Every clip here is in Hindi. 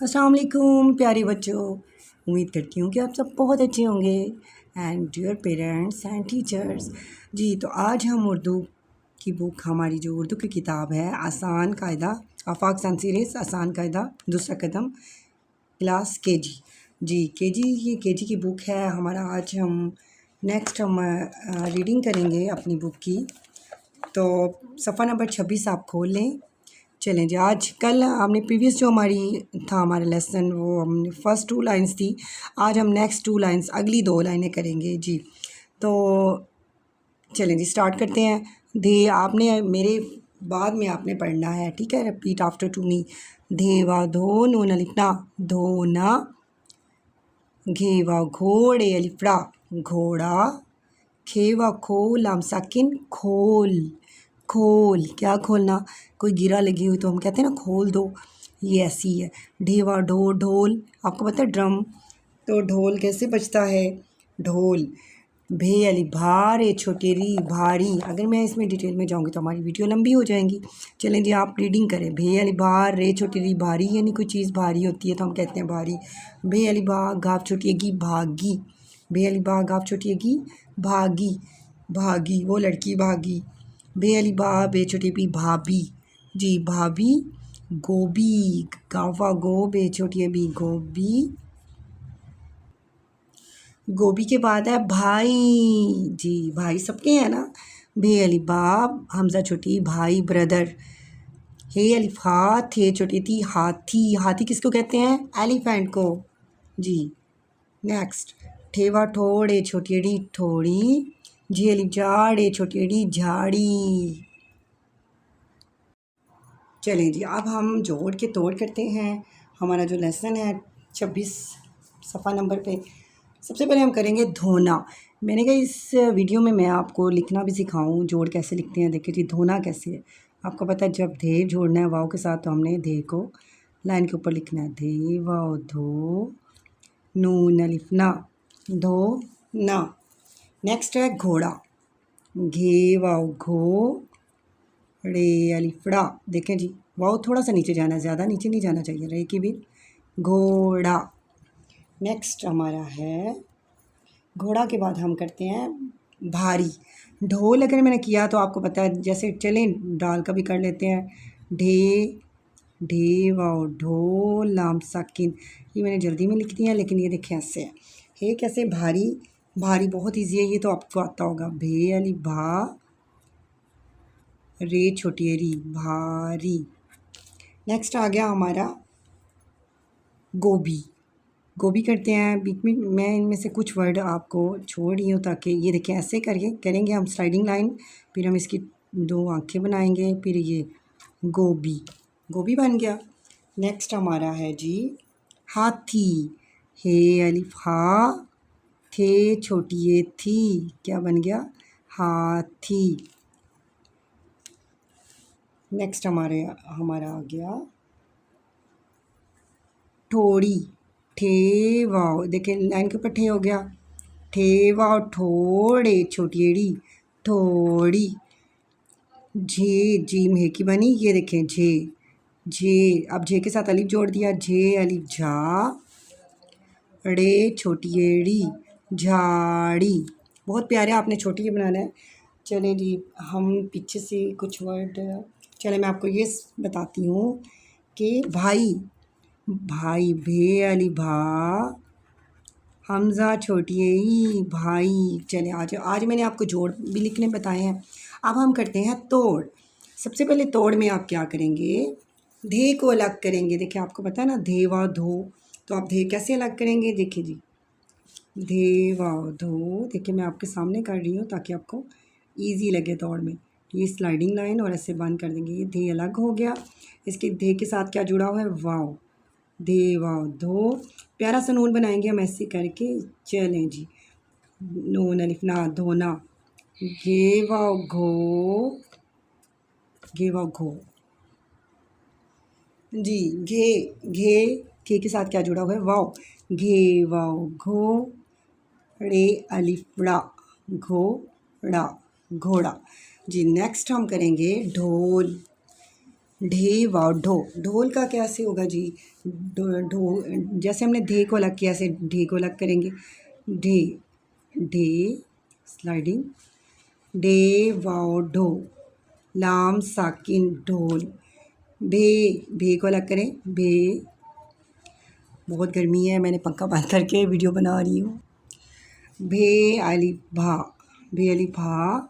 अस्सलाम वालेकुम प्यारे बच्चों। उम्मीद करती हूँ कि आप सब बहुत अच्छे होंगे and dear parents and teachers. जी तो आज हम उर्दू की बुक, हमारी जो उर्दू की किताब है आसान कायदा, आफाक सन सीरीज़ आसान कायदा दूसरा कदम, क्लास केजी। जी केजी, ये केजी की बुक है हमारा। आज हम रीडिंग करेंगे अपनी बुक की। तो सफ़ा नंबर 26 आप खोल लें। चलें जी, आज कल हमने प्रीवियस जो हमारा लेसन, वो हमने फ़र्स्ट 2 लाइन्स थी। आज हम नेक्स्ट 2 लाइन्स, अगली 2 लाइनें करेंगे जी। तो चलें जी, स्टार्ट करते हैं। धे आपने मेरे बाद में आपने पढ़ना है, ठीक है। Repeat after to me. धेवा धो नून अलिफ्ना धोना, घेवा घोड़े अलिफ्रा घोड़ा, खेवा खो लाम साकिन खोल। खोल क्या खोलना, कोई गिरा लगी हुई तो हम कहते हैं ना खोल दो, ये ऐसी है। ढेवा ढो ढोल, आपको पता है ड्रम, तो ढोल कैसे बजता है, ढोल। भे अली भारे छोटे री भारी। अगर मैं इसमें डिटेल में जाऊंगी तो हमारी वीडियो लंबी हो जाएंगी। चलें जी, आप रीडिंग करें। भे अली भार रे छोटी री भारी, यानी कोई चीज़ भारी होती है तो हम कहते हैं भारी। भे अली बा घाप छोटी भागी, भे अली बा घाप छोटी भागी, भागी वो लड़की भागी। बे अली बा बे छोटी बी भाभी, जी भाभी। गोभी, गावा गो बे छोटी बी गोभी, गोभी के बाद है भाई, जी भाई सबके हैं ना। बे अली बाब हमजा छोटी भाई ब्रदर। हे अलिफ हा थे छोटी थी हाथी, हाथी किसको कहते हैं, एलिफेंट को जी। नेक्स्ट ठेवा ठोड़े छोटी अड़ी ठोड़ी, जी अलिफ जाड़े छोटी अड़ी झाड़ी। चलें जी, अब हम जोड़ के तोड़ करते हैं। हमारा जो लेसन है 26 सफ़ा नंबर पे। सबसे पहले हम करेंगे धोना। मैंने कहा इस वीडियो में मैं आपको लिखना भी सिखाऊं, जोड़ कैसे लिखते हैं। देखिए जी, धोना कैसे है आपको पता है। जब धे जोड़ना है वाव के साथ तो हमने धे को लाइन के ऊपर लिखना है। धे वाव धो नून अलिफ ना धो ना। नेक्स्ट है घोड़ा, घे वाव घो रे अलिफड़ा। देखें जी, वाव थोड़ा सा नीचे जाना है, ज़्यादा नीचे नहीं जाना चाहिए। रे की भी घोड़ा। नेक्स्ट हमारा है घोड़ा के बाद हम करते हैं भारी। ढोल अगर मैंने किया तो आपको पता है, जैसे चलें डाल का भी कर लेते हैं। ढे ढे वाओ ढोल लाम साकिन, ये मैंने जल्दी में लिख दिया लेकिन ये देखें ऐसे है। हे कैसे भारी, भारी बहुत ईजी है, ये तो आपको आता होगा। भे अली भा रे छोटी री भारी। नेक्स्ट आ गया हमारा गोभी। गोभी करते हैं बीच में, मैं इनमें से कुछ वर्ड आपको छोड़ रही हूँ ताकि ये देखें ऐसे करके करेंगे हम स्लाइडिंग लाइन। फिर हम इसकी 2 आँखें बनाएंगे, फिर ये गोभी, गोभी बन गया। नेक्स्ट हमारा है जी हाथी। हे अलिफ हा थे छोटी ये थी, क्या बन गया, हाथी। नेक्स्ट हमारा आ गया ठोड़ी। ठे वाओ, देखिए लाइन के ऊपर ठे हो गया। ठे वाओ ठोड़े छोटी एड़ी ठोड़ी। झे जीम है की बनी, ये देखें झे, झे अब झे के साथ अलिफ जोड़ दिया। झे अलिफ झा ड़े छोटी एड़ी झाड़ी। बहुत प्यारे, आपने छोटी ही बनाना है। चलें जी, हम पीछे से कुछ वर्ड, चलें मैं आपको ये बताती हूँ कि भाई, भाई भे अली भा हमज़ा छोटी ई भाई। चले आज मैंने आपको जोड़ भी लिखने बताए हैं। अब हम करते हैं तोड़। सबसे पहले तोड़ में आप क्या करेंगे, धे को अलग करेंगे। देखिए आपको पता है ना धे वा धो, तो आप धे कैसे अलग करेंगे, देखिए जी धे वा धो। देखिए मैं आपके सामने कर रही हूँ ताकि आपको ईजी लगे तोड़ में। ये स्लाइडिंग लाइन और ऐसे बंद कर देंगे, ये धे अलग हो गया। इसके धे के साथ क्या जुड़ा हुआ है, वाव। धे वाव धो, प्यारा सा नून बनाएंगे हम ऐसे करके। चलें जी, नून अलिफ ना धोना। घे वाव घो, घे वाव घो जी। घे घे के साथ क्या जुड़ा हुआ है, वाव। घे वाव घो रे अलिफड़ा घोड़ा, घोड़ा जी। नेक्स्ट हम करेंगे ढोल। ढे वाव ढो, ढोल का कैसे होगा जी? ढो जैसे हमने धे को अलग किया, ऐसे ढे को अलग करेंगे। ढे, ढे स्लाइडिंग, डे वाव ढो, लाम साकिन ढोल। भे, भे को अलग करें, भे, बहुत गर्मी है, मैंने पंखा बंद करके वीडियो बना रही हूँ। भे अली भा, भे अली भा,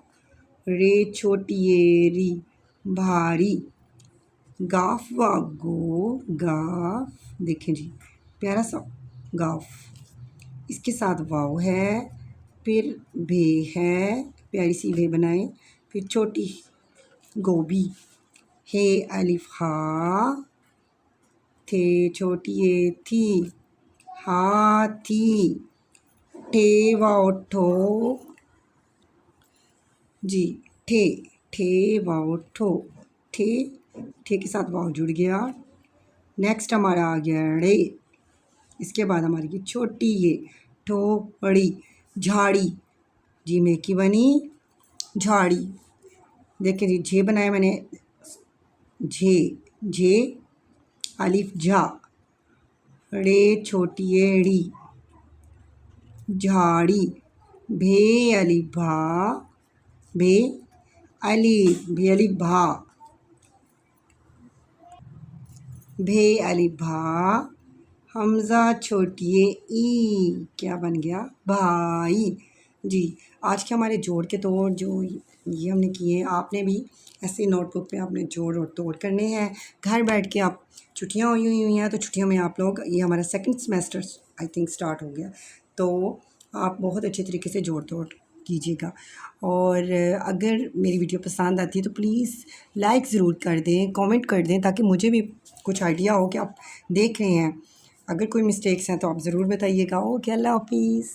रे छोटी ये री, भारी। गाफ व गो, गाफ, देखें जी प्यारा सा गाफ, इसके साथ वाव है, फिर भे है, प्यारी सी भे बनाएं, फिर छोटी गोभी, हे अलिफ हा, थे छोटी ये थी, हाथी, ठे वाव ठो जी, ठे, ठे वाव ठो, ठे, ठे के साथ वाव जुड़ गया। नेक्स्ट हमारा आ गया रे, इसके बाद हमारी की छोटी ये, ठोड़ी, झाड़ी, जी में की बनी झाड़ी। देखिए जी झे बनाया मैंने, झे, झे अलिफ झा, रे छोटी ये ड़ी, झाड़ी, भे अलिफ भा, भे अलिफ, भे अलिफ भा, भे अलिफ भा, हमज़ा छोटी ई, क्या बन गया? भाई। जी आज के हमारे जोड़ के तोड़ जो ये हमने किए हैं, आपने भी ऐसे नोटबुक पे आपने जोड़ और तोड़ करने हैं। घर बैठ के आप, छुट्टियां हुई हैं तो छुट्टियों में आप लोग, ये हमारा second semester I think start हो गया, तो आप बहुत अच्छे तरीके से जोड़ तोड़ कीजिएगा। और अगर मेरी वीडियो पसंद आती है तो प्लीज़ लाइक ज़रूर कर दें, कमेंट कर दें, ताकि मुझे भी कुछ आइडिया हो कि आप देख रहे हैं। अगर कोई मिस्टेक्स हैं तो आप ज़रूर बताइएगा। ओके, अल्लाह हाफिज़।